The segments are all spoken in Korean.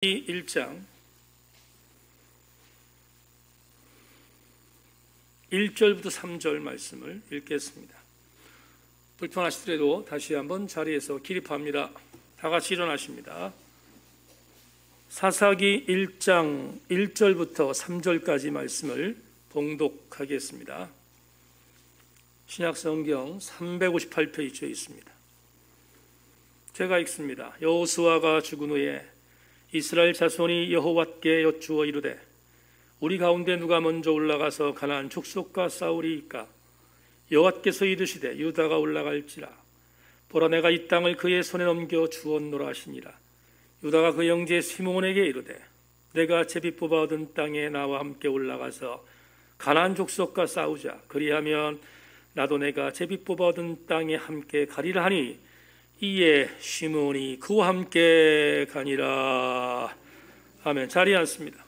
1장 1절부터 3절 말씀을 읽겠습니다. 불편하시더라도 다시 한번 자리에서 기립합니다. 다 같이 일어나십니다. 사사기 1장 1절부터 3절까지 말씀을 봉독하겠습니다. 신약성경 358페이지에 있습니다. 제가 읽습니다. 여호수아가 죽은 후에 이스라엘 자손이 여호와께 여쭈어 이르되 우리 가운데 누가 먼저 올라가서 가나안 족속과 싸우리이까? 여호와께서 이르시되 유다가 올라갈지라. 보라, 내가 이 땅을 그의 손에 넘겨 주었노라 하시니라. 유다가 그 형제 시므온에게 이르되 내가 제비 뽑아 얻은 땅에 나와 함께 올라가서 가나안 족속과 싸우자. 그리하면 나도 내가 제비 뽑아 얻은 땅에 함께 가리라 하니 이에 시므온이 그와 함께 가니라. 아멘. 자리에 앉습니다.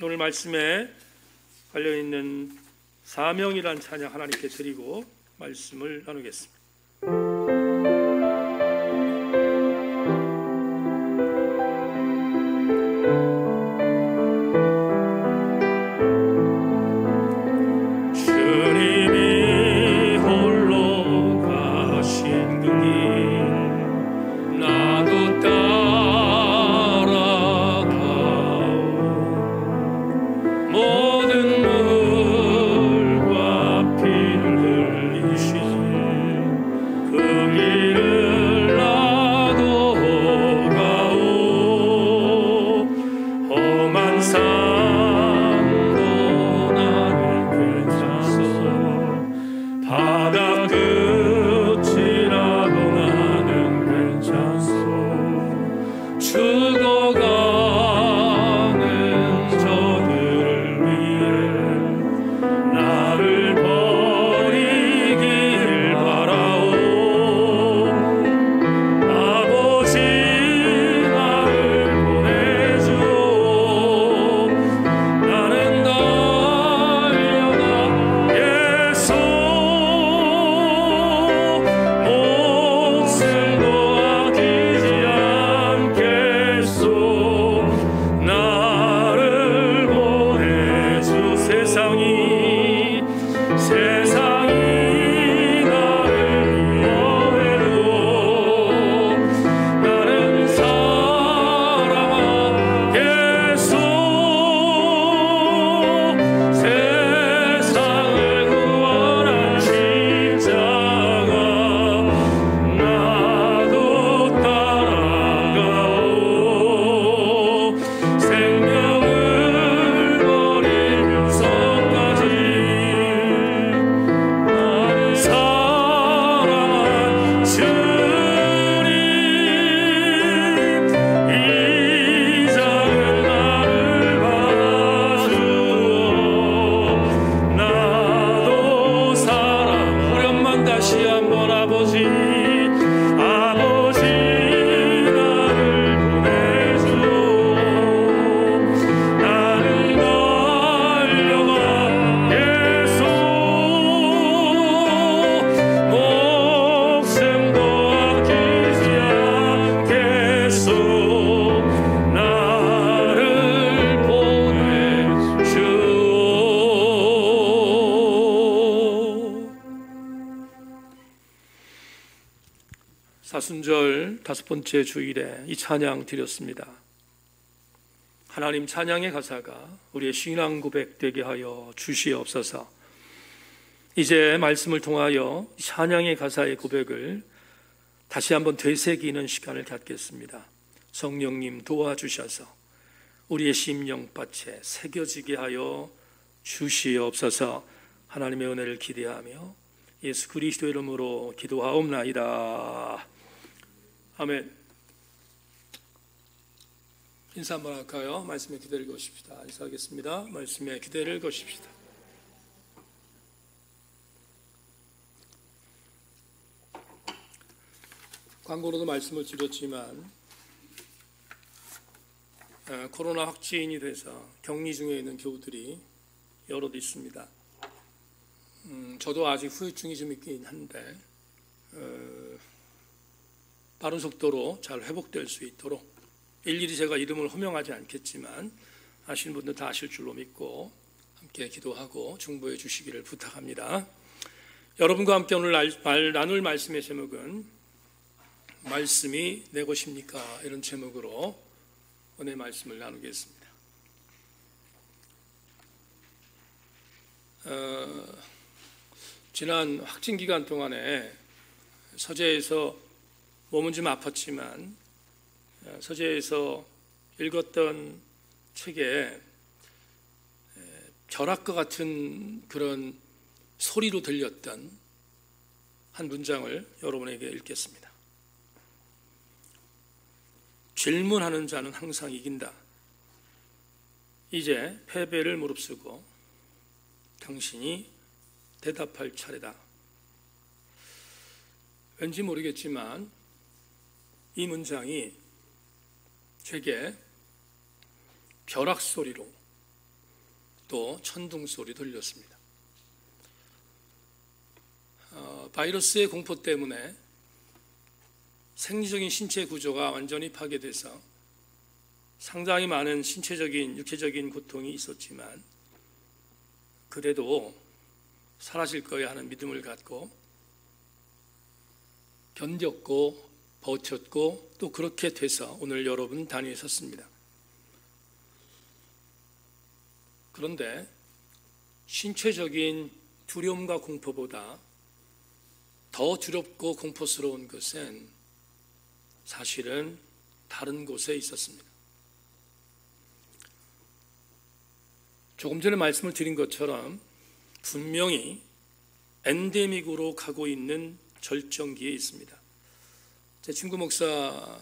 오늘 말씀에 관련있는 사명이란 찬양 하나님께 드리고 말씀을 나누겠습니다. 사순절 5번째 주일에 이 찬양 드렸습니다. 하나님, 찬양의 가사가 우리의 신앙 고백 되게 하여 주시옵소서. 이제 말씀을 통하여 찬양의 가사의 고백을 다시 한번 되새기는 시간을 갖겠습니다. 성령님 도와주셔서 우리의 심령밭에 새겨지게 하여 주시옵소서. 하나님의 은혜를 기대하며 예수 그리스도 이름으로 기도하옵나이다. 아멘. 인사 한번 할까요? 말씀에 기대를 거십시다. 인사하겠습니다. 말씀에 기대를 거십시다. 광고로도 말씀을 드렸지만 코로나 확진이 돼서 격리 중에 있는 교우들이 여럿 있습니다. 저도 아직 후유증이 좀 있긴 한데 빠른 속도로 잘 회복될 수 있도록 일일이 제가 이름을 호명하지 않겠지만 아시는 분들 다 아실 줄로 믿고 함께 기도하고 중보해 주시기를 부탁합니다. 여러분과 함께 오늘 나눌 말씀의 제목은 말씀이 내 것입니까? 이런 제목으로 오늘 말씀을 나누겠습니다. 지난 확진 기간 동안에 서재에서 몸은 좀 아팠지만 서재에서 읽었던 책에 벼락과 같은 그런 소리로 들렸던 한 문장을 여러분에게 읽겠습니다. 질문하는 자는 항상 이긴다. 이제 패배를 무릅쓰고 당신이 대답할 차례다. 왠지 모르겠지만 이 문장이 제게 벼락 소리로 또 천둥 소리 들렸습니다. 바이러스의 공포 때문에 생리적인 신체 구조가 완전히 파괴돼서 상당히 많은 신체적인 육체적인 고통이 있었지만 그래도 사라질 거야 하는 믿음을 갖고 견뎠고 버텼고 또 그렇게 돼서 오늘 여러분 단위에 섰습니다. 그런데 신체적인 두려움과 공포보다 더 두렵고 공포스러운 것은 사실은 다른 곳에 있었습니다. 조금 전에 말씀을 드린 것처럼 분명히 엔데믹으로 가고 있는 절정기에 있습니다. 제 친구 목사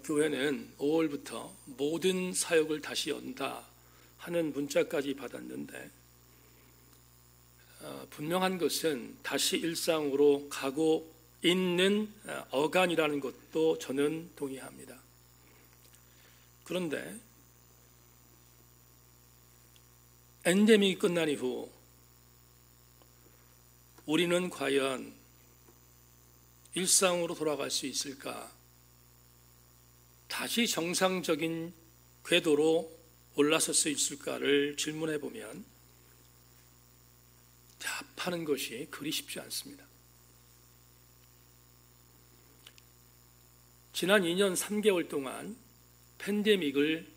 교회는 5월부터 모든 사역을 다시 연다 하는 문자까지 받았는데 분명한 것은 다시 일상으로 가고 있는 어간이라는 것도 저는 동의합니다. 그런데 엔데믹이 끝난 이후 우리는 과연 일상으로 돌아갈 수 있을까? 다시 정상적인 궤도로 올라설 수 있을까를 질문해 보면 답하는 것이 그리 쉽지 않습니다. 지난 2년 3개월 동안 팬데믹을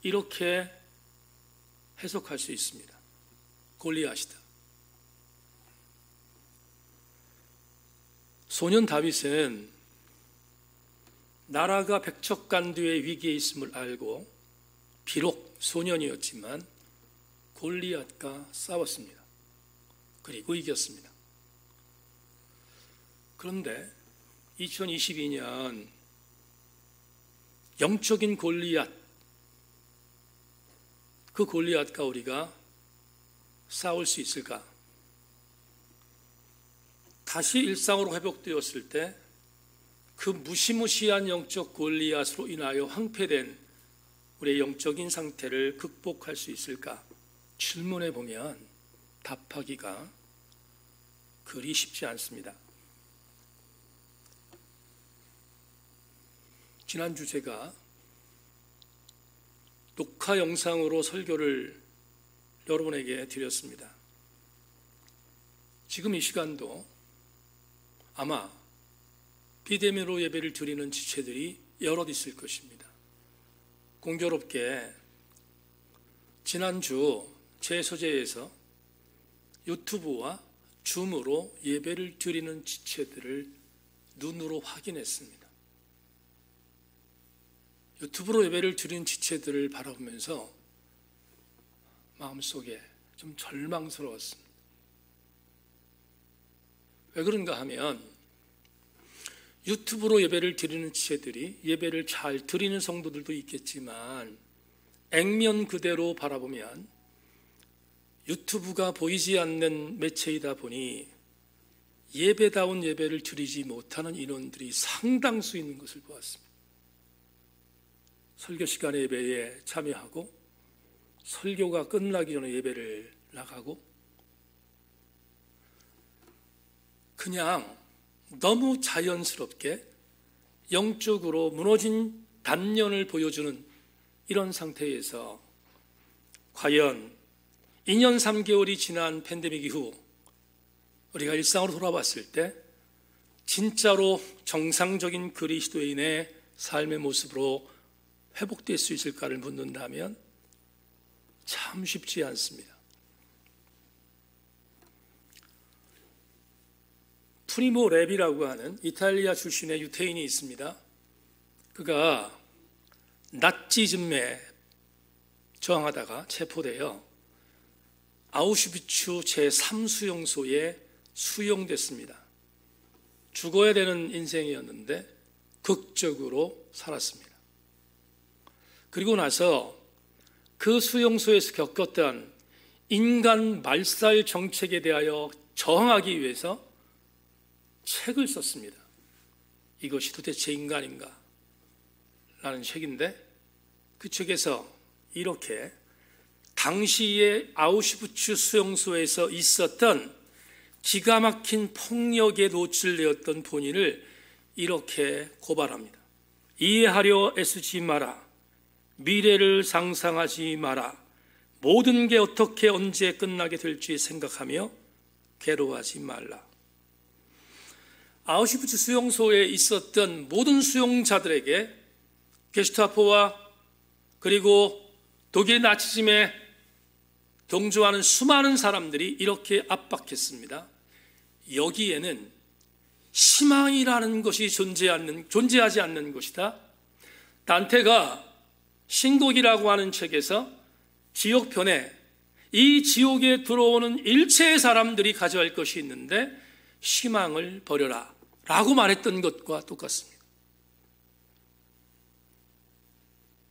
이렇게 해석할 수 있습니다. 골리앗이다. 소년 다윗은 나라가 백척간두의 위기에 있음을 알고 비록 소년이었지만 골리앗과 싸웠습니다. 그리고 이겼습니다. 그런데 2022년 영적인 골리앗, 그 골리앗과 우리가 싸울 수 있을까? 다시 일상으로 회복되었을 때 그 무시무시한 영적 골리앗으로 인하여 황폐된 우리의 영적인 상태를 극복할 수 있을까? 질문해 보면 답하기가 그리 쉽지 않습니다. 지난주 제가 녹화 영상으로 설교를 여러분에게 드렸습니다. 지금 이 시간도 아마 비대면으로 예배를 드리는 지체들이 여럿 있을 것입니다. 공교롭게 지난주 제 서재에서 유튜브와 줌으로 예배를 드리는 지체들을 눈으로 확인했습니다. 유튜브로 예배를 드리는 지체들을 바라보면서 마음속에 좀 절망스러웠습니다. 왜 그런가 하면 유튜브로 예배를 드리는 지체들이 예배를 잘 드리는 성도들도 있겠지만 액면 그대로 바라보면 유튜브가 보이지 않는 매체이다 보니 예배다운 예배를 드리지 못하는 인원들이 상당수 있는 것을 보았습니다. 설교 시간에 예배에 참여하고 설교가 끝나기 전에 예배를 나가고 그냥 너무 자연스럽게 영적으로 무너진 단련을 보여주는 이런 상태에서 과연 2년 3개월이 지난 팬데믹 이후 우리가 일상으로 돌아봤을 때 진짜로 정상적인 그리스도인의 삶의 모습으로 회복될 수 있을까를 묻는다면 참 쉽지 않습니다. 프리모 레비라고 하는 이탈리아 출신의 유태인이 있습니다. 그가 나치즘에 저항하다가 체포되어 아우슈비츠 제3수용소에 수용됐습니다. 죽어야 되는 인생이었는데 극적으로 살았습니다. 그리고 나서 그 수용소에서 겪었던 인간 말살 정책에 대하여 저항하기 위해서 책을 썼습니다. 이것이 도대체 인간인가? 라는 책인데 그 책에서 이렇게 당시에 아우슈비츠 수용소에서 있었던 기가 막힌 폭력에 노출되었던 본인을 이렇게 고발합니다. 이해하려 애쓰지 마라. 미래를 상상하지 마라. 모든 게 어떻게 언제 끝나게 될지 생각하며 괴로워하지 말라. 아우슈비츠 수용소에 있었던 모든 수용자들에게 게슈타포와 그리고 독일 나치즘에 동조하는 수많은 사람들이 이렇게 압박했습니다. 여기에는 희망이라는 것이 존재하지 않는 것이다. 단테가 신곡이라고 하는 책에서 지옥편에 이 지옥에 들어오는 일체의 사람들이 가져갈 것이 있는데 희망을 버려라 라고 말했던 것과 똑같습니다.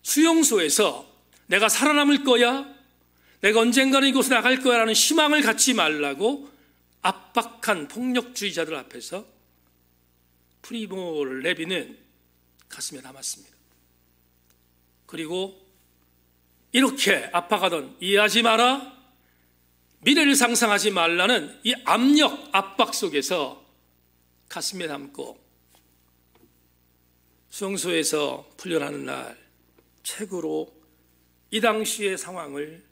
수용소에서 내가 살아남을 거야, 내가 언젠가는 이곳에 나갈 거야 라는 희망을 갖지 말라고 압박한 폭력주의자들 앞에서 프리모 레비는 가슴에 남았습니다. 그리고 이렇게 압박하던 이해하지 마라, 미래를 상상하지 말라는 이 압력, 압박 속에서 가슴에 담고 수용소에서 풀려나는 날 책으로 이 당시의 상황을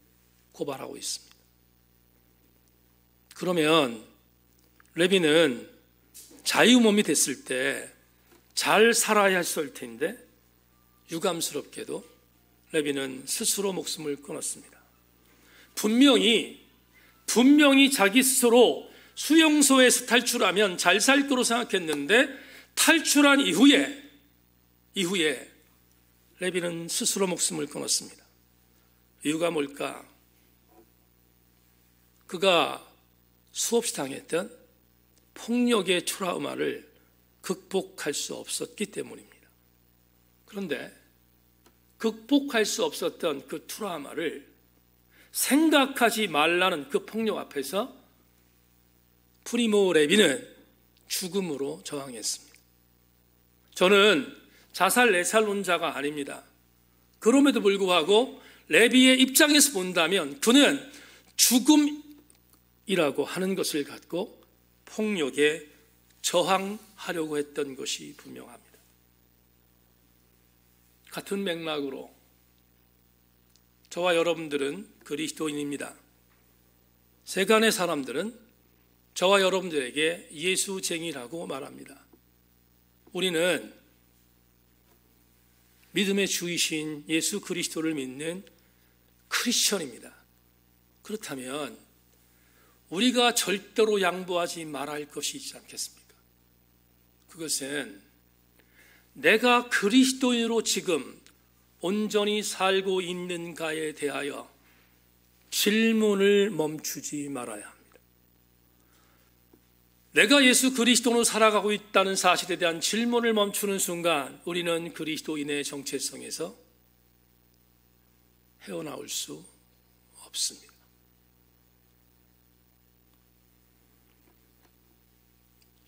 고발하고 있습니다. 그러면 레비는 자유몸이 됐을 때 잘 살아야 했을 텐데 유감스럽게도 레비는 스스로 목숨을 끊었습니다. 분명히 자기 스스로 수용소에서 탈출하면 잘 살 거로 생각했는데 탈출한 이후에 레비는 스스로 목숨을 끊었습니다. 이유가 뭘까? 그가 수없이 당했던 폭력의 트라우마를 극복할 수 없었기 때문입니다. 그런데 극복할 수 없었던 그 트라우마를 생각하지 말라는 그 폭력 앞에서 프리모 레비는 죽음으로 저항했습니다. 저는 자살 내살론자가 아닙니다. 그럼에도 불구하고 레비의 입장에서 본다면 그는 죽음이라고 하는 것을 갖고 폭력에 저항하려고 했던 것이 분명합니다. 같은 맥락으로 저와 여러분들은 그리스도인입니다. 세간의 사람들은 저와 여러분들에게 예수쟁이라고 말합니다. 우리는 믿음의 주이신 예수 그리스도를 믿는 크리스천입니다. 그렇다면 우리가 절대로 양보하지 말아야 할 것이 있지 않겠습니까? 그것은 내가 그리스도인으로 지금 온전히 살고 있는가에 대하여 질문을 멈추지 말아야 합니다. 내가 예수 그리스도로 살아가고 있다는 사실에 대한 질문을 멈추는 순간 우리는 그리스도인의 정체성에서 헤어나올 수 없습니다.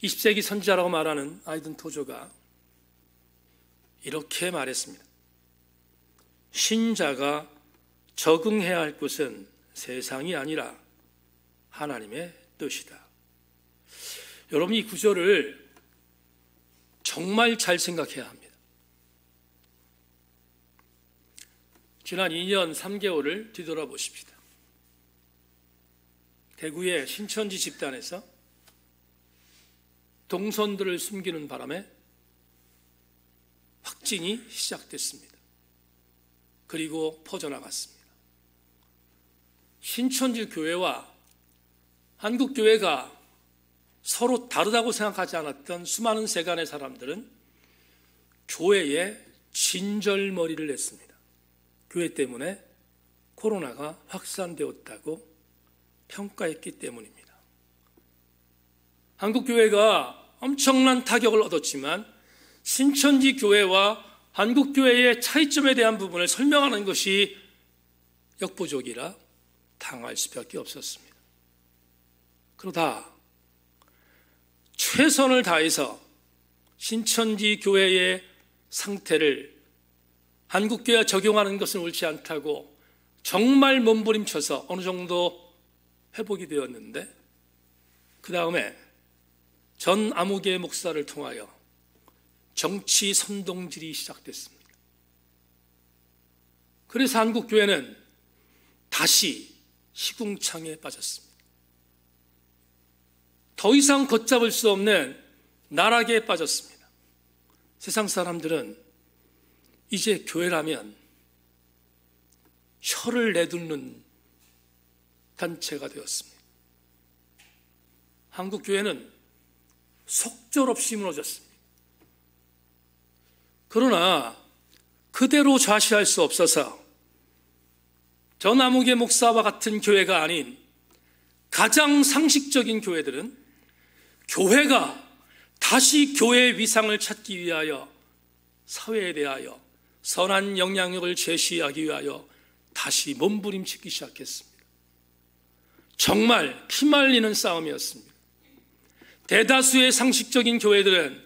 20세기 선지자라고 말하는 아이든 토저가 이렇게 말했습니다. 신자가 적응해야 할 것은 세상이 아니라 하나님의 뜻이다. 여러분, 이 구절을 정말 잘 생각해야 합니다. 지난 2년 3개월을 뒤돌아보십시다. 대구의 신천지 집단에서 동선들을 숨기는 바람에 확진이 시작됐습니다. 그리고 퍼져나갔습니다. 신천지 교회와 한국교회가 서로 다르다고 생각하지 않았던 수많은 세간의 사람들은 교회에 진절머리를 냈습니다. 교회 때문에 코로나가 확산되었다고 평가했기 때문입니다. 한국교회가 엄청난 타격을 얻었지만 신천지 교회와 한국교회의 차이점에 대한 부분을 설명하는 것이 역부족이라 당할 수밖에 없었습니다. 그러다 최선을 다해서 신천지 교회의 상태를 한국교회에 적용하는 것은 옳지 않다고 정말 몸부림쳐서 어느 정도 회복이 되었는데, 그 다음에 전 아무개 목사를 통하여 정치 선동질이 시작됐습니다. 그래서 한국교회는 다시 시궁창에 빠졌습니다. 더 이상 걷잡을 수 없는 나락에 빠졌습니다. 세상 사람들은 이제 교회라면 혀를 내두는 단체가 되었습니다. 한국교회는 속절없이 무너졌습니다. 그러나 그대로 좌시할 수 없어서 전 아무개 목사와 같은 교회가 아닌 가장 상식적인 교회들은 교회가 다시 교회의 위상을 찾기 위하여 사회에 대하여 선한 영향력을 제시하기 위하여 다시 몸부림치기 시작했습니다. 정말 피말리는 싸움이었습니다. 대다수의 상식적인 교회들은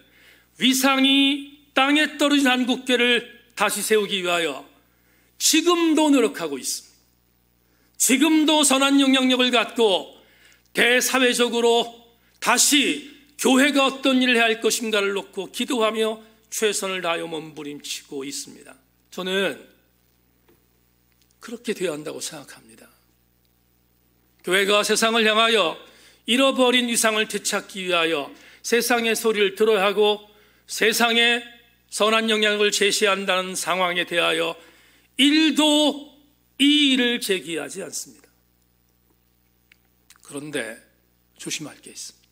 위상이 땅에 떨어진 한국교회를 다시 세우기 위하여 지금도 노력하고 있습니다. 지금도 선한 영향력을 갖고 대사회적으로 다시 교회가 어떤 일을 해야 할 것인가를 놓고 기도하며 최선을 다하여 몸부림치고 있습니다. 저는 그렇게 되어야 한다고 생각합니다. 교회가 세상을 향하여 잃어버린 위상을 되찾기 위하여 세상의 소리를 들어야 하고 세상에 선한 영향을 제시한다는 상황에 대하여 일도 이의를 제기하지 않습니다. 그런데 조심할 게 있습니다.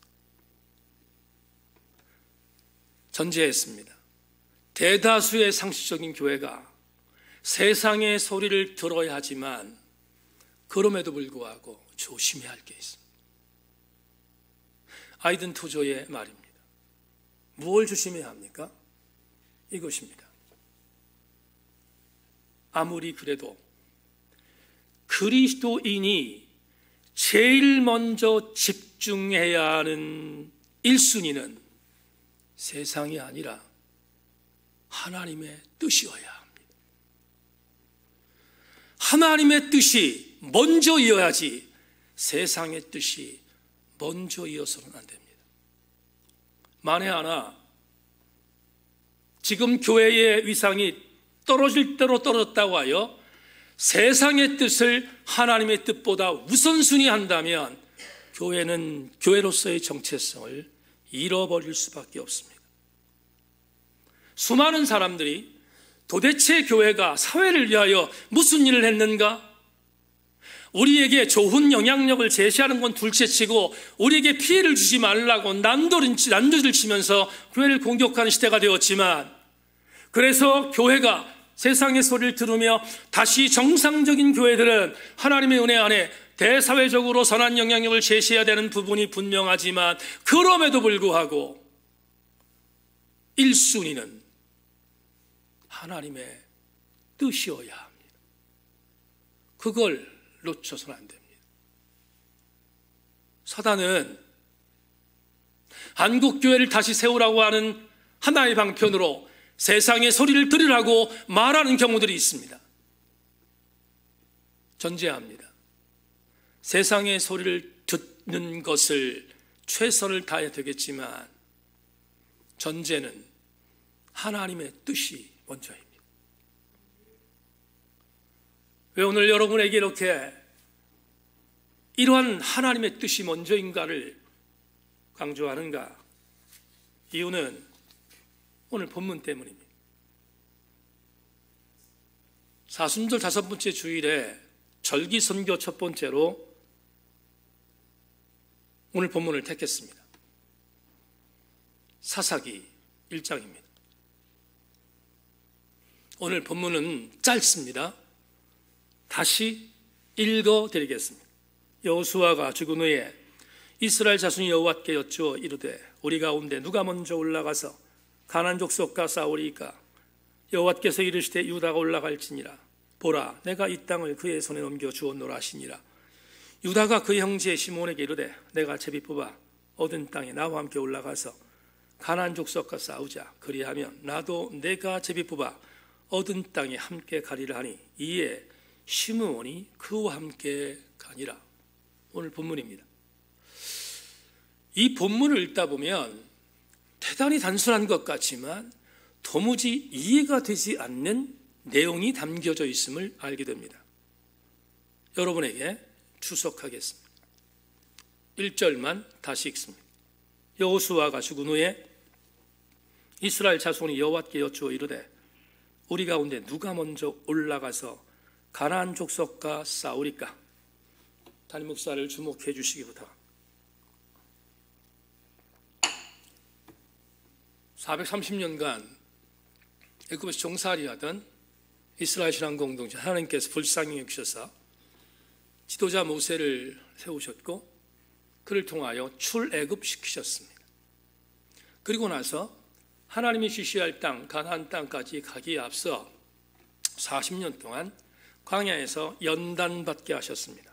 전제했습니다. 대다수의 상식적인 교회가 세상의 소리를 들어야 하지만 그럼에도 불구하고 조심해야 할 게 있습니다. 아이든 토저의 말입니다. 무엇을 조심해야 합니까? 이것입니다. 아무리 그래도 그리스도인이 제일 먼저 집중해야 하는 1순위는 세상이 아니라 하나님의 뜻이어야 합니다. 하나님의 뜻이 먼저 이어야지 세상의 뜻이 먼저 이어서는 안 됩니다. 만에 하나 지금 교회의 위상이 떨어질 대로 떨어졌다고 하여 세상의 뜻을 하나님의 뜻보다 우선순위 한다면 교회는 교회로서의 정체성을 잃어버릴 수밖에 없습니다. 수많은 사람들이 도대체 교회가 사회를 위하여 무슨 일을 했는가? 우리에게 좋은 영향력을 제시하는 건 둘째치고 우리에게 피해를 주지 말라고 난도를 치면서 교회를 공격하는 시대가 되었지만, 그래서 교회가 세상의 소리를 들으며 다시 정상적인 교회들은 하나님의 은혜 안에 대사회적으로 선한 영향력을 제시해야 되는 부분이 분명하지만 그럼에도 불구하고 1순위는 하나님의 뜻이어야 합니다. 그걸 놓쳐서는 안 됩니다. 사단은 한국교회를 다시 세우라고 하는 하나의 방편으로 세상의 소리를 들으라고 말하는 경우들이 있습니다. 전제합니다. 세상의 소리를 듣는 것을 최선을 다해야 되겠지만 전제는 하나님의 뜻이 먼저입니다. 왜 오늘 여러분에게 이렇게 이러한 하나님의 뜻이 먼저인가를 강조하는가? 이유는 오늘 본문 때문입니다. 사순절 5번째 주일에 절기 선교 첫 번째로 오늘 본문을 택했습니다. 사사기 1장입니다. 오늘 본문은 짧습니다. 다시 읽어드리겠습니다. 여호수아가 죽은 후에 이스라엘 자손이 여호와께 여쭈어 이르되 우리 가운데 누가 먼저 올라가서 가나안 족속과 싸우리이까? 여호와께서 이르시되 유다가 올라갈지니라. 보라, 내가 이 땅을 그의 손에 넘겨 주었노라 하시니라. 유다가 그 형제 시몬에게 이르되 내가 제비 뽑아 얻은 땅에 나와 함께 올라가서 가나안 족속과 싸우자. 그리하면 나도 내가 제비 뽑아 얻은 땅에 함께 가리라 하니 이에 시므온이 그와 함께 가니라. 오늘 본문입니다. 이 본문을 읽다 보면 대단히 단순한 것 같지만 도무지 이해가 되지 않는 내용이 담겨져 있음을 알게 됩니다. 여러분에게 추석하겠습니다. 1절만 다시 읽습니다. 여호수아가 죽은 후에 이스라엘 자손이 여호와께 여쭈어 이르되 우리 가운데 누가 먼저 올라가서 가나안 족속과 싸우리까? 담임 목사를 주목해 주시기 부탁합니다. 430년간 애굽에서 종살이하던 이스라엘 신앙 공동체 하나님께서 불쌍히 여기셔서 지도자 모세를 세우셨고 그를 통하여 출애굽시키셨습니다. 그리고 나서 하나님이 지시할 땅 가나안 땅까지 가기에 앞서 40년 동안 광야에서 연단받게 하셨습니다.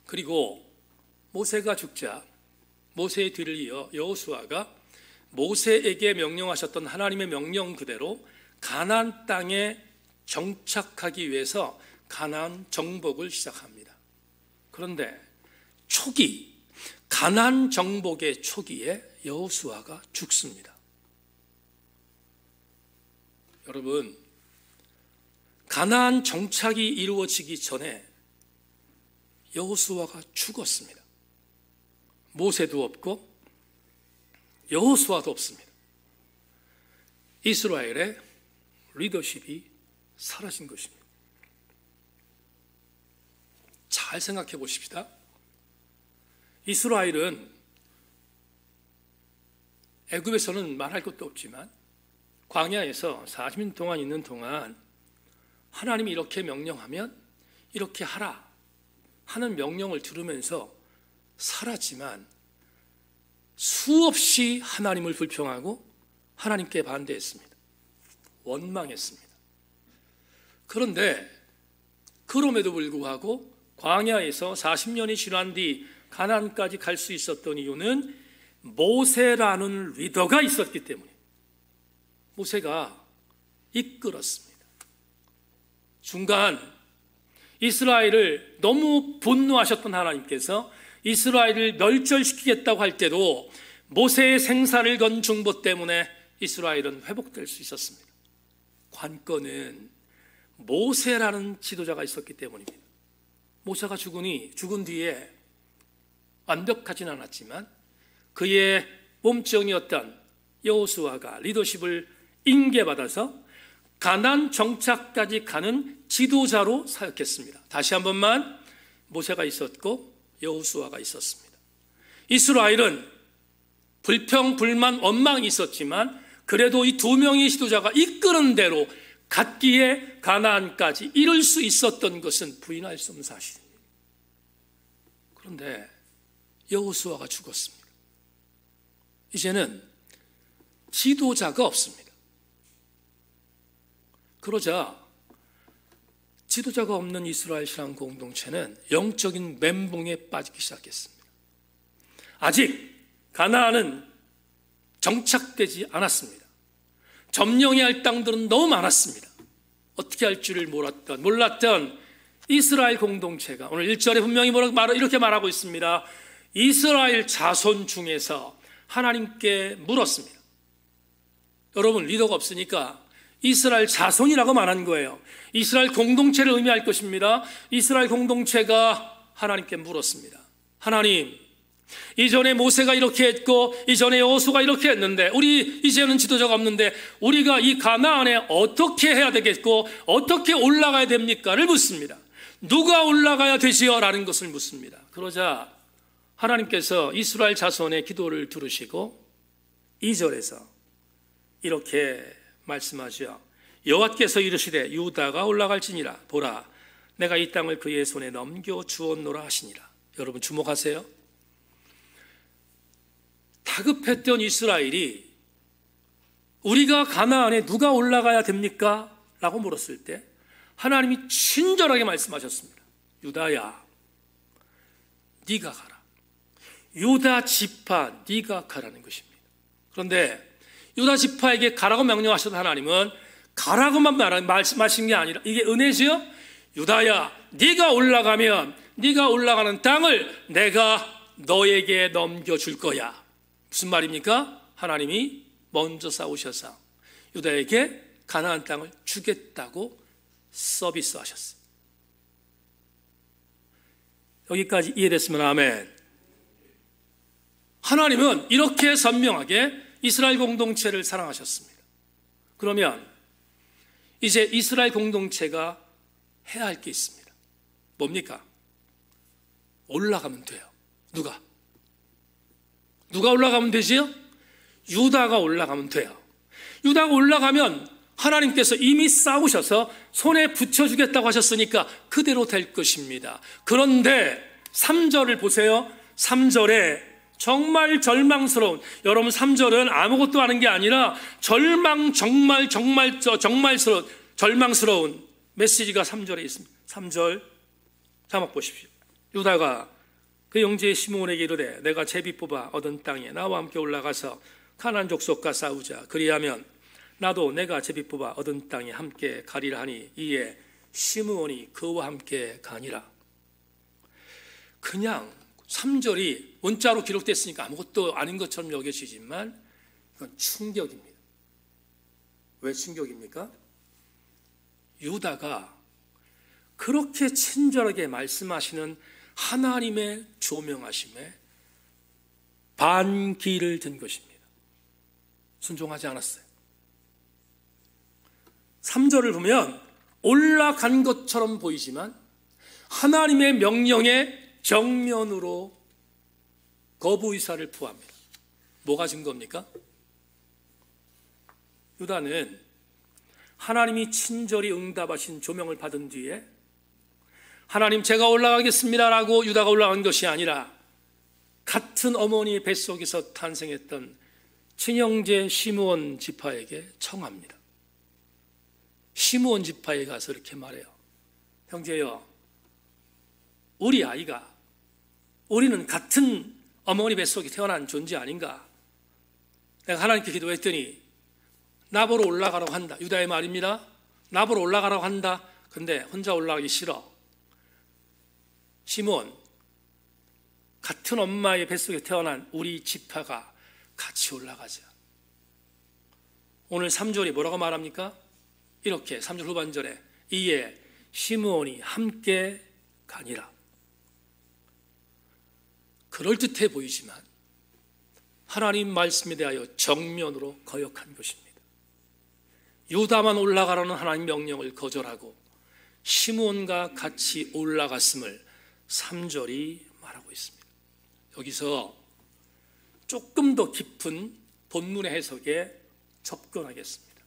그리고 모세가 죽자 모세의 뒤를 이어 여호수아가 모세에게 명령하셨던 하나님의 명령 그대로 가나안 땅에 정착하기 위해서 가나안 정복을 시작합니다. 그런데 초기 가나안 정복의 초기에 여호수아가 죽습니다. 여러분, 가나안 정착이 이루어지기 전에 여호수아가 죽었습니다. 모세도 없고 여호수아도 없습니다. 이스라엘의 리더십이 사라진 것입니다. 잘 생각해 보십시다. 이스라엘은 애굽에서는 말할 것도 없지만 광야에서 40년 동안 있는 동안 하나님이 이렇게 명령하면 이렇게 하라 하는 명령을 들으면서 살았지만 수없이 하나님을 불평하고 하나님께 반대했습니다. 원망했습니다. 그런데 그럼에도 불구하고 광야에서 40년이 지난 뒤 가나안까지 갈 수 있었던 이유는 모세라는 리더가 있었기 때문에 모세가 이끌었습니다. 중간 이스라엘을 너무 분노하셨던 하나님께서 이스라엘을 멸절시키겠다고 할 때도 모세의 생사를 건 중보 때문에 이스라엘은 회복될 수 있었습니다. 관건은 모세라는 지도자가 있었기 때문입니다. 모세가 죽은 뒤에 완벽하진 않았지만 그의 몸종이었던 여호수아가 리더십을 인계받아서 가나안 정착까지 가는 지도자로 사역했습니다. 다시 한 번만, 모세가 있었고 여호수아가 있었습니다. 이스라엘은 불평, 불만, 원망이 있었지만 그래도 이 두 명의 지도자가 이끄는 대로 갔기에 가나안까지 이룰 수 있었던 것은 부인할 수 없는 사실입니다. 그런데 여호수아가 죽었습니다. 이제는 지도자가 없습니다. 그러자 지도자가 없는 이스라엘 신앙 공동체는 영적인 멘붕에 빠지기 시작했습니다. 아직 가나안은 정착되지 않았습니다. 점령해야 할 땅들은 너무 많았습니다. 어떻게 할 줄을 몰랐던 이스라엘 공동체가 오늘 1절에 분명히 이렇게 말하고 있습니다. 이스라엘 자손 중에서 하나님께 물었습니다. 여러분, 리더가 없으니까 이스라엘 자손이라고 말한 거예요. 이스라엘 공동체를 의미할 것입니다. 이스라엘 공동체가 하나님께 물었습니다. 하나님, 이전에 모세가 이렇게 했고 이전에 여호수아가 이렇게 했는데 우리 이제는 지도자가 없는데 우리가 이 가나안에 어떻게 해야 되겠고 어떻게 올라가야 됩니까?를 묻습니다. 누가 올라가야 되지요? 라는 것을 묻습니다. 그러자 하나님께서 이스라엘 자손의 기도를 들으시고 2절에서 이렇게 말씀하시오. 여호와께서 이르시되 유다가 올라갈지니라. 보라, 내가 이 땅을 그의 손에 넘겨 주었노라 하시니라. 여러분 주목하세요. 다급했던 이스라엘이 우리가 가나안에 누가 올라가야 됩니까? 라고 물었을 때 하나님이 친절하게 말씀하셨습니다. 유다야, 네가 가라. 유다 지파 네가 가라는 것입니다. 그런데 유다 지파에게 가라고 명령하셨던 하나님은 가라고만 말씀하신 게 아니라 이게 은혜지요? 유다야, 네가 올라가면 네가 올라가는 땅을 내가 너에게 넘겨줄 거야. 무슨 말입니까? 하나님이 먼저 싸우셔서 유다에게 가나안 땅을 주겠다고 서비스하셨어요. 여기까지 이해됐으면 아멘. 하나님은 이렇게 선명하게 이스라엘 공동체를 사랑하셨습니다. 그러면 이제 이스라엘 공동체가 해야 할 게 있습니다. 뭡니까? 올라가면 돼요. 누가 올라가면 되지요? 유다가 올라가면 돼요. 유다가 올라가면 하나님께서 이미 싸우셔서 손에 붙여주겠다고 하셨으니까 그대로 될 것입니다. 그런데 3절을 보세요. 3절에 정말 절망스러운, 여러분 3절은 아무것도 하는 게 아니라 절망스러운 메시지가 3절에 있습니다. 3절 자막 보십시오. 유다가 그 형제 시므온에게 이르되 내가 제비 뽑아 얻은 땅에 나와 함께 올라가서 가나안 족속과 싸우자. 그리하면 나도 내가 제비 뽑아 얻은 땅에 함께 가리라 하니 이에 시므온이 그와 함께 가니라. 그냥 3절이 문자로 기록됐으니까 아무것도 아닌 것처럼 여겨지지만 이건 충격입니다. 왜 충격입니까? 유다가 그렇게 친절하게 말씀하시는 하나님의 조명하심에 반기를 든 것입니다. 순종하지 않았어요. 3절을 보면 올라간 것처럼 보이지만 하나님의 명령에 정면으로 거부 의사를 표합니다. 뭐가 증거입니까? 유다는 하나님이 친절히 응답하신 조명을 받은 뒤에 하나님 제가 올라가겠습니다라고 유다가 올라간 것이 아니라 같은 어머니 뱃속에서 탄생했던 친형제 시므온 지파에게 청합니다. 시므온 지파에 가서 이렇게 말해요. 형제여, 우리 아이가, 우리는 같은 어머니 뱃속에 태어난 존재 아닌가? 내가 하나님께 기도했더니 나보러 올라가라고 한다. 유다의 말입니다. 나보러 올라가라고 한다. 근데 혼자 올라가기 싫어. 시므온, 같은 엄마의 뱃속에 태어난 우리 지파가 같이 올라가자. 오늘 3절이 뭐라고 말합니까? 이렇게 3절 후반절에 이에 시므온이 함께 가니라. 그럴듯해 보이지만 하나님 말씀에 대하여 정면으로 거역한 것입니다. 유다만 올라가라는 하나님 명령을 거절하고 시므온과 같이 올라갔음을 3절이 말하고 있습니다. 여기서 조금 더 깊은 본문의 해석에 접근하겠습니다.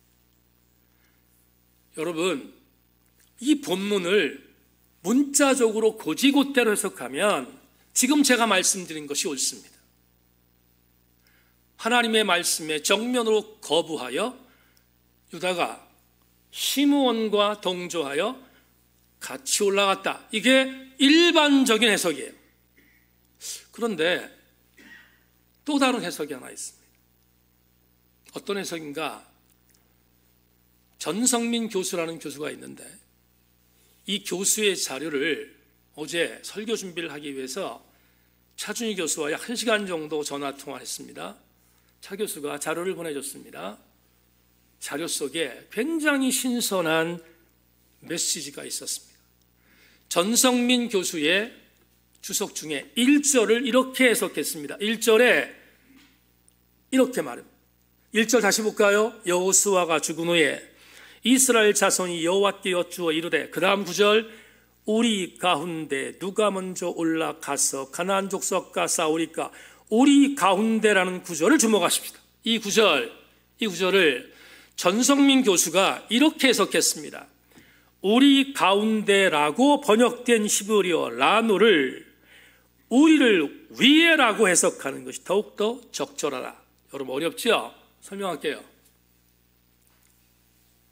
여러분, 이 본문을 문자적으로 고지고대로 해석하면 지금 제가 말씀드린 것이 옳습니다. 하나님의 말씀에 정면으로 거부하여 유다가 시므온과 동조하여 같이 올라갔다. 이게 일반적인 해석이에요. 그런데 또 다른 해석이 하나 있습니다. 어떤 해석인가? 전성민 교수라는 교수가 있는데 이 교수의 자료를 어제 설교 준비를 하기 위해서 차준희 교수와 약 1시간 정도 전화 통화를 했습니다. 차 교수가 자료를 보내줬습니다. 자료 속에 굉장히 신선한 메시지가 있었습니다. 전성민 교수의 주석 중에 1절을 이렇게 해석했습니다. 1절에 이렇게 말합니다. 1절 다시 볼까요? 여호수아가 죽은 후에 이스라엘 자손이 여호와께 여쭈어 이르되, 그 다음 9절, 우리 가운데 누가 먼저 올라가서 가나안 족속과 싸우리까? 우리 가운데라는 구절을 주목하십시다. 이 구절을 전성민 교수가 이렇게 해석했습니다. 우리 가운데라고 번역된 히브리어 라노를 우리를 위에라고 해석하는 것이 더욱더 적절하다. 여러분 어렵죠? 설명할게요.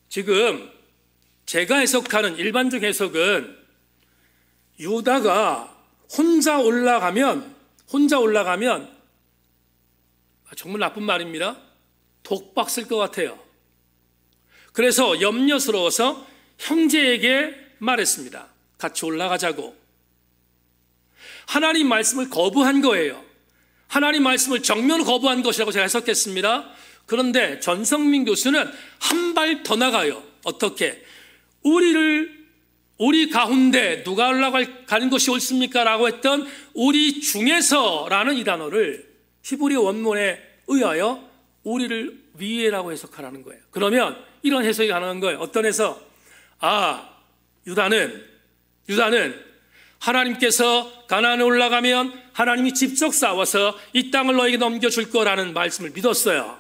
지금 제가 해석하는 일반적 해석은 유다가 혼자 올라가면 정말 나쁜 말입니다. 독박 쓸 것 같아요. 그래서 염려스러워서 형제에게 말했습니다. 같이 올라가자고. 하나님 말씀을 거부한 거예요. 하나님 말씀을 정면 거부한 것이라고 제가 해석했습니다. 그런데 전성민 교수는 한 발 더 나가요. 어떻게? 우리 가운데 누가 올라가는 것이 옳습니까? 라고 했던 우리 중에서라는 이 단어를 히브리 원문에 의하여 우리를 위에라고 해석하라는 거예요. 그러면 이런 해석이 가능한 거예요. 어떤 해석? 유다는 하나님께서 가나안에 올라가면 하나님이 직접 싸워서 이 땅을 너에게 넘겨줄 거라는 말씀을 믿었어요.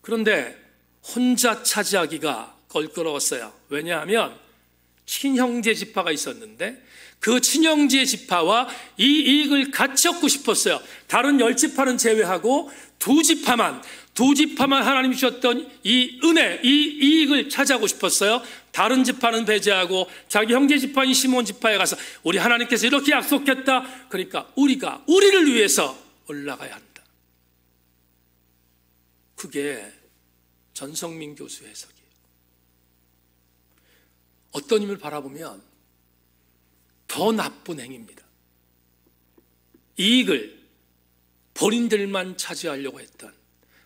그런데 혼자 차지하기가 껄끄러웠어요. 왜냐하면 친형제 지파가 있었는데 그 친형제 지파와 이 이익을 같이 얻고 싶었어요. 다른 10지파는 제외하고 두 지파만 하나님이 주셨던 이 은혜, 이 이익을 차지하고 싶었어요. 다른 지파는 배제하고 자기 형제 지파인 시몬 지파에 가서 우리 하나님께서 이렇게 약속했다. 그러니까 우리를 위해서 올라가야 한다. 그게 전성민 교수의 해석이에요. 어떤 힘을 바라보면 더 나쁜 행위입니다. 이익을 본인들만 차지하려고 했던,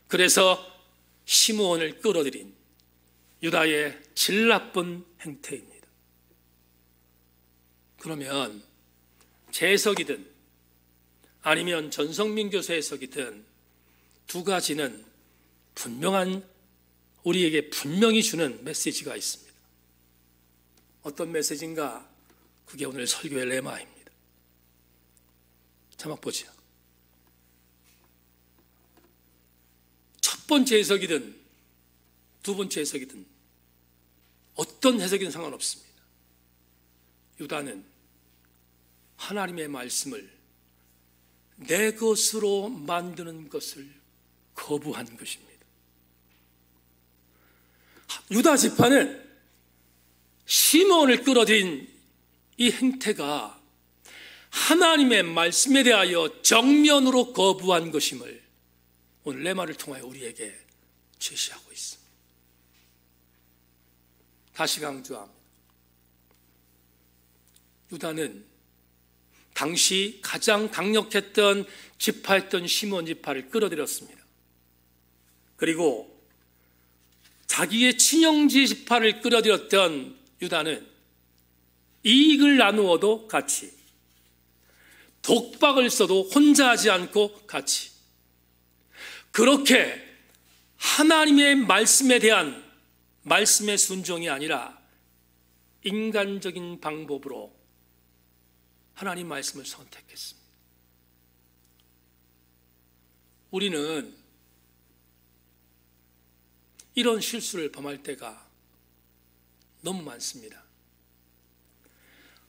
그래서 시므온을 끌어들인 유다의 질 나쁜 행태입니다. 그러면 제 해석이든 아니면 전성민 교수의 해석이든 두 가지는 우리에게 분명히 주는 메시지가 있습니다. 어떤 메시지인가? 그게 오늘 설교의 레마입니다. 자막 보죠. 첫 번째 해석이든 두 번째 해석이든 어떤 해석이든 상관없습니다. 유다는 하나님의 말씀을 내 것으로 만드는 것을 거부한 것입니다. 유다 지파는 시몬을 끌어들인 이 행태가 하나님의 말씀에 대하여 정면으로 거부한 것임을 오늘 레마를 통하여 우리에게 제시하고 있습니다. 다시 강조합니다. 유다는 당시 가장 강력했던 지파였던 시몬 지파를 끌어들였습니다. 그리고 자기의 친형제 지파를 끌어들였던 유다는 이익을 나누어도 같이, 독박을 써도 혼자 하지 않고 같이, 그렇게 하나님의 말씀에 대한 말씀의 순종이 아니라 인간적인 방법으로 하나님 말씀을 선택했습니다. 우리는 이런 실수를 범할 때가 너무 많습니다.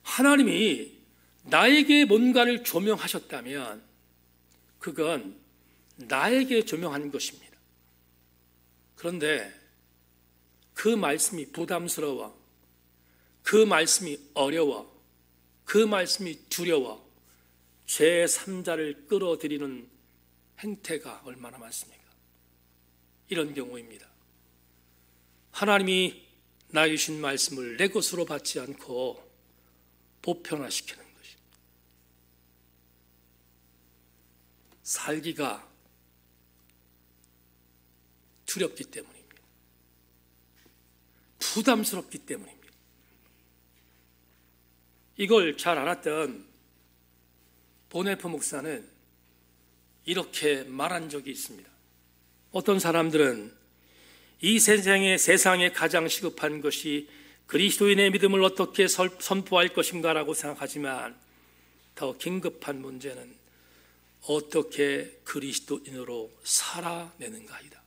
하나님이 나에게 뭔가를 조명하셨다면 그건 나에게 조명한 것입니다. 그런데 그 말씀이 부담스러워, 그 말씀이 어려워, 그 말씀이 두려워 제3자를 끌어들이는 행태가 얼마나 많습니까? 이런 경우입니다. 하나님이 나에게 주신 말씀을 내 것으로 받지 않고 보편화시키는 것입니다. 살기가 두렵기 때문입니다. 부담스럽기 때문입니다. 이걸 잘 알았던 보네프 목사는 이렇게 말한 적이 있습니다. 어떤 사람들은 이 세상에 가장 시급한 것이 그리스도인의 믿음을 어떻게 선포할 것인가라고 생각하지만 더 긴급한 문제는 어떻게 그리스도인으로 살아내는가이다.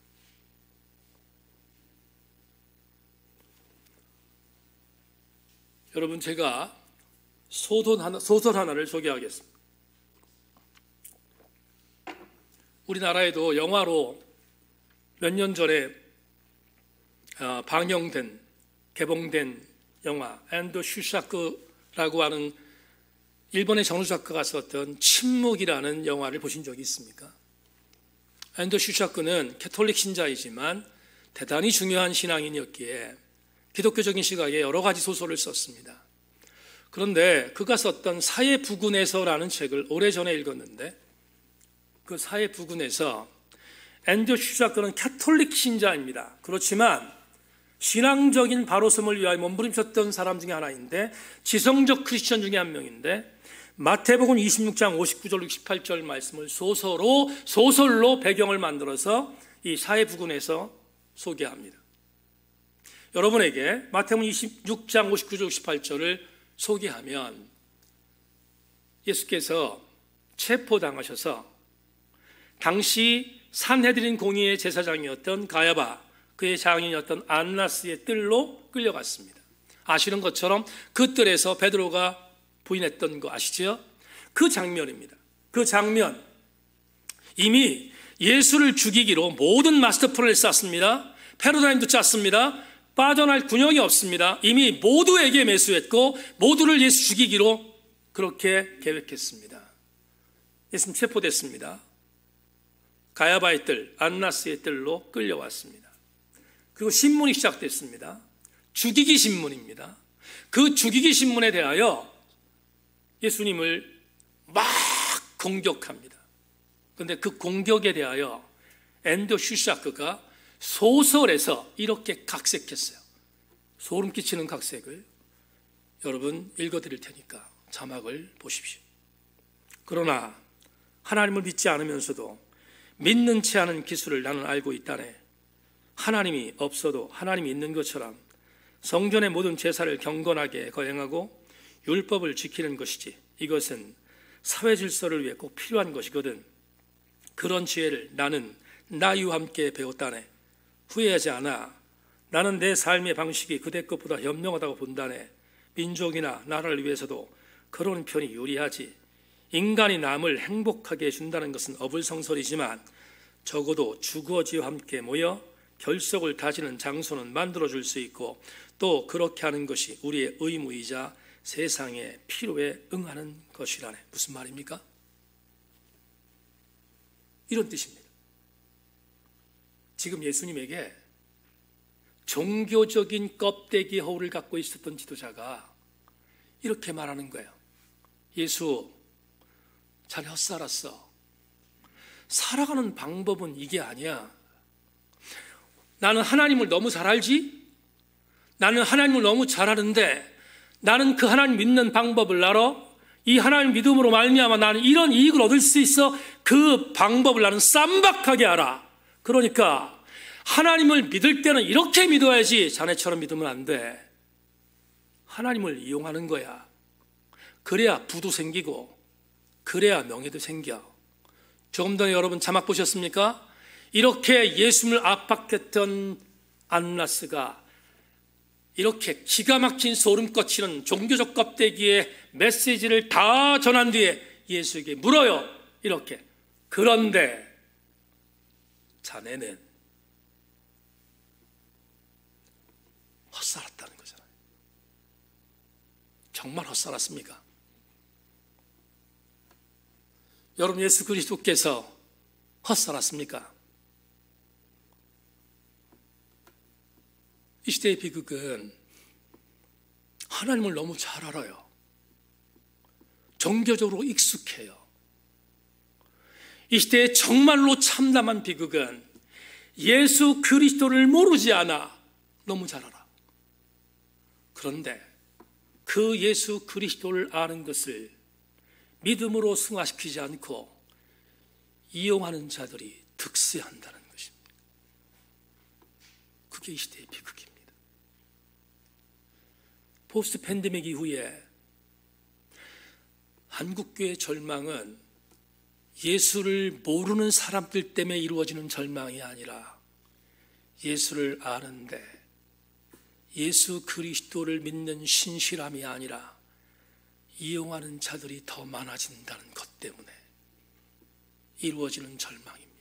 여러분, 제가 소설 하나를 소개하겠습니다. 우리나라에도 영화로 몇 년 전에 개봉된 영화 앤더 슈샤크라고 하는 일본의 정주작가가 썼던 침묵이라는 영화를 보신 적이 있습니까? 앤더 슈샤크는 캐톨릭 신자이지만 대단히 중요한 신앙인이었기에 기독교적인 시각에 여러 가지 소설을 썼습니다. 그런데 그가 썼던 사회부군에서라는 책을 오래전에 읽었는데 그 사회부군에서 앤더 슈샤크는 캐톨릭 신자입니다. 그렇지만 신앙적인 바로섬을 위하여 몸부림쳤던 사람 중에 하나인데 지성적 크리스천 중에 한 명인데 마태복음 26장 59절 68절 말씀을 소설로 배경을 만들어서 이 사회부군에서 소개합니다. 여러분에게 마태복음 26장 59절 68절을 소개하면 예수께서 체포당하셔서 당시 산헤드린 공의회 제사장이었던 가야바, 그의 장인이었던 안나스의 뜰로 끌려갔습니다. 아시는 것처럼 그 뜰에서 베드로가 부인했던 거 아시죠? 그 장면입니다. 그 장면, 이미 예수를 죽이기로 모든 마스터 플랜을 짰습니다. 패러다임도 짰습니다. 빠져날 군역이 없습니다. 이미 모두에게 매수했고 모두를 예수 죽이기로 그렇게 계획했습니다. 예수님 체포됐습니다. 가야바의 뜰, 안나스의 뜰로 끌려왔습니다. 그리고 신문이 시작됐습니다. 죽이기 신문입니다. 그 죽이기 신문에 대하여 예수님을 막 공격합니다. 그런데 그 공격에 대하여 앤더 슈샤크가 소설에서 이렇게 각색했어요. 소름 끼치는 각색을 여러분 읽어드릴 테니까 자막을 보십시오. 그러나 하나님을 믿지 않으면서도 믿는 채 하는 기술을 나는 알고 있다네. 하나님이 없어도 하나님이 있는 것처럼 성전의 모든 제사를 경건하게 거행하고 율법을 지키는 것이지 이것은 사회 질서를 위해 꼭 필요한 것이거든. 그런 지혜를 나는 나이와 함께 배웠다네. 후회하지 않아. 나는 내 삶의 방식이 그대 것보다 현명하다고 본다네. 민족이나 나라를 위해서도 그런 편이 유리하지. 인간이 남을 행복하게 해준다는 것은 어불성설이지만 적어도 주거지와 함께 모여 결속을 다지는 장소는 만들어줄 수 있고 또 그렇게 하는 것이 우리의 의무이자 세상의 필요에 응하는 것이라네. 무슨 말입니까? 이런 뜻입니다. 지금 예수님에게 종교적인 껍데기 허울을 갖고 있었던 지도자가 이렇게 말하는 거예요. 예수, 잘 헛살았어. 살아가는 방법은 이게 아니야. 나는 하나님을 너무 잘 알지? 나는 하나님을 너무 잘 아는데 나는 그 하나님 믿는 방법을 알아? 이 하나님 믿음으로 말미암아 나는 이런 이익을 얻을 수 있어. 그 방법을 나는 쌈박하게 알아. 그러니까 하나님을 믿을 때는 이렇게 믿어야지 자네처럼 믿으면 안 돼. 하나님을 이용하는 거야. 그래야 부도 생기고 그래야 명예도 생겨. 조금 전에 여러분 자막 보셨습니까? 이렇게 예수님을 압박했던 안나스가 이렇게 기가 막힌 소름 끼치는 종교적 껍데기의 메시지를 다 전한 뒤에 예수에게 물어요. 이렇게. 그런데 자네는 헛살았다는 거잖아요. 정말 헛살았습니까? 여러분, 예수 그리스도께서 헛살았습니까? 이 시대의 비극은 하나님을 너무 잘 알아요. 종교적으로 익숙해요. 이 시대의 정말로 참담한 비극은 예수 그리스도를 모르지 않아. 너무 잘 알아. 그런데 그 예수 그리스도를 아는 것을 믿음으로 승화시키지 않고 이용하는 자들이 득세한다는 것입니다. 그게 이 시대의 비극입니다. 포스트 팬데믹 이후에 한국교회의 절망은 예수를 모르는 사람들 때문에 이루어지는 절망이 아니라 예수를 아는데 예수 그리스도를 믿는 신실함이 아니라 이용하는 자들이 더 많아진다는 것 때문에 이루어지는 절망입니다.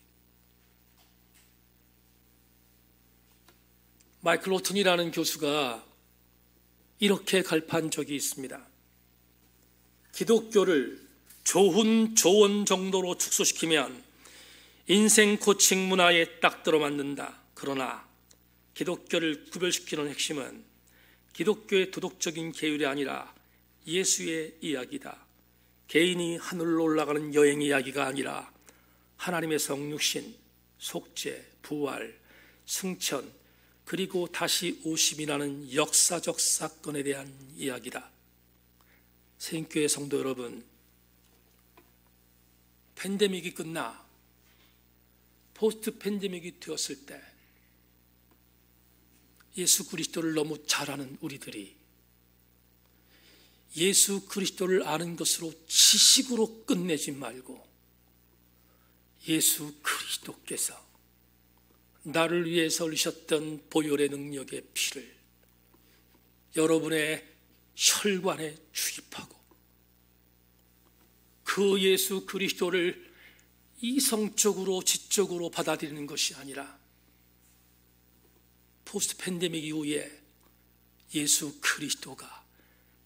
마이클 오튼이라는 교수가 이렇게 갈판 적이 있습니다. 기독교를 좋은 조언 정도로 축소시키면 인생 코칭 문화에 딱 들어맞는다. 그러나 기독교를 구별시키는 핵심은 기독교의 도덕적인 계율이 아니라 예수의 이야기다. 개인이 하늘로 올라가는 여행 이야기가 아니라 하나님의 성육신, 속죄, 부활, 승천, 그리고 다시 오심이라는 역사적 사건에 대한 이야기다. 세인교회 성도 여러분, 팬데믹이 끝나 포스트 팬데믹이 되었을 때 예수 그리스도를 너무 잘 아는 우리들이 예수 그리스도를 아는 것으로 지식으로 끝내지 말고 예수 그리스도께서 나를 위해서 흘리셨던 보혈의 능력의 피를 여러분의 혈관에 주입하고 그 예수 그리스도를 이성적으로 지적으로 받아들이는 것이 아니라 포스트 팬데믹 이후에 예수 그리스도가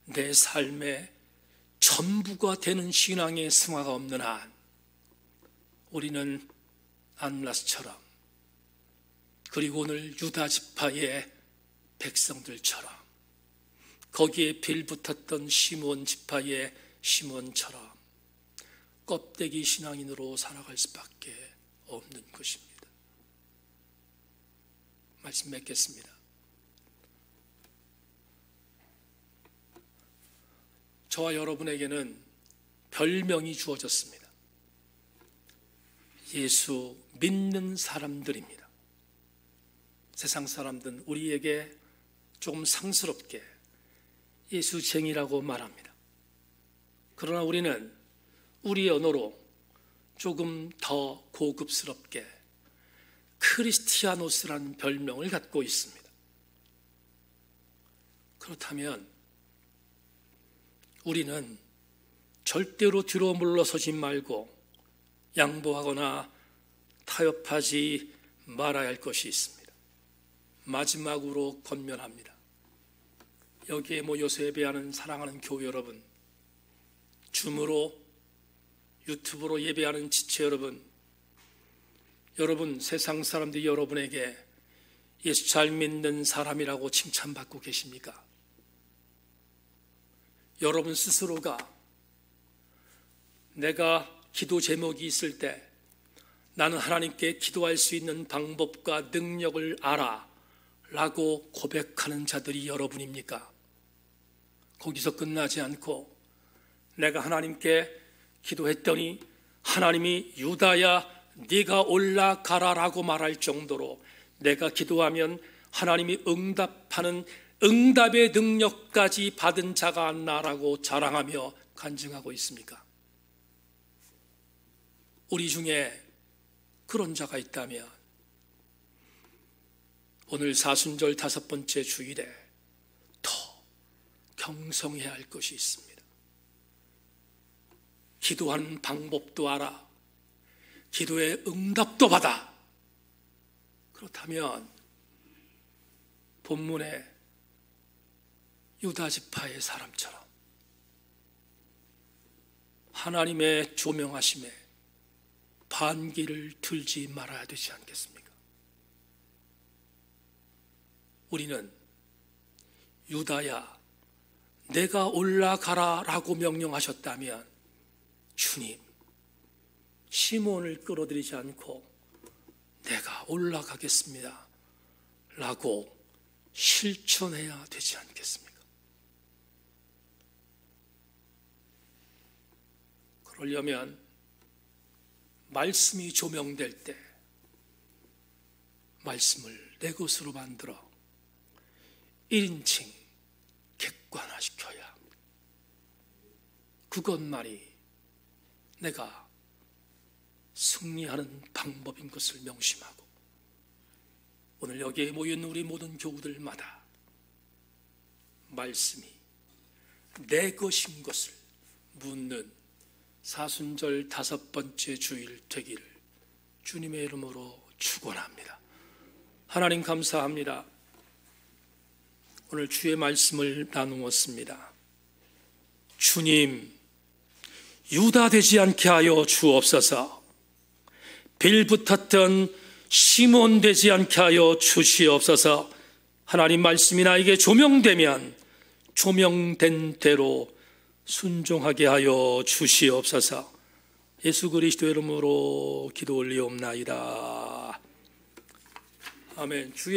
내 삶의 전부가 되는 신앙의 승화가 없는 한 우리는 안나스처럼 그리고 오늘 유다 지파의 백성들처럼 거기에 빌붙었던 시므온 지파의 시므온처럼 껍데기 신앙인으로 살아갈 수밖에 없는 것입니다. 말씀 맺겠습니다. 저와 여러분에게는 별명이 주어졌습니다. 예수 믿는 사람들입니다. 세상 사람들은 우리에게 조금 상스럽게 예수쟁이라고 말합니다. 그러나 우리는 우리의 언어로 조금 더 고급스럽게 크리스티아노스라는 별명을 갖고 있습니다. 그렇다면 우리는 절대로 뒤로 물러서지 말고 양보하거나 타협하지 말아야 할 것이 있습니다. 마지막으로 권면합니다. 여기에 모여서 예배하는 사랑하는 교회 여러분, 줌으로 유튜브로 예배하는 지체 여러분, 여러분 세상 사람들이 여러분에게 예수 잘 믿는 사람이라고 칭찬받고 계십니까? 여러분 스스로가 내가 기도 제목이 있을 때 나는 하나님께 기도할 수 있는 방법과 능력을 알아 라고 고백하는 자들이 여러분입니까? 거기서 끝나지 않고 내가 하나님께 기도했더니 하나님이 유다야 네가 올라가라 라고 말할 정도로 내가 기도하면 하나님이 응답하는 응답의 능력까지 받은 자가 나라고 자랑하며 간증하고 있습니까? 우리 중에 그런 자가 있다면 오늘 사순절 5번째 주일에 더 경성해야 할 것이 있습니다. 기도하는 방법도 알아, 기도의 응답도 받아. 그렇다면 본문의 유다 지파의 사람처럼 하나님의 조명하심에 반기를 들지 말아야 되지 않겠습니까? 우리는 유다야 내가 올라가라 라고 명령하셨다면 주님, 시몬을 끌어들이지 않고 내가 올라가겠습니다 라고 실천해야 되지 않겠습니까? 그러려면 말씀이 조명될 때 말씀을 내 것으로 만들어 1인칭 객관화시켜야 합니다. 그것만이 내가 승리하는 방법인 것을 명심하고 오늘 여기에 모여있는 우리 모든 교우들마다 말씀이 내 것인 것을 묻는 사순절 5번째 주일 되기를 주님의 이름으로 축원합니다. 하나님 감사합니다. 오늘 주의 말씀을 나누었습니다. 주님, 유다 되지 않게 하여 주옵소서. 빌붙었던 시몬 되지 않게 하여 주시옵소서. 하나님 말씀이 나에게 조명되면 조명된 대로 순종하게 하여 주시옵소서. 예수 그리스도의 이름으로 기도 올리옵나이다. 아멘. 주의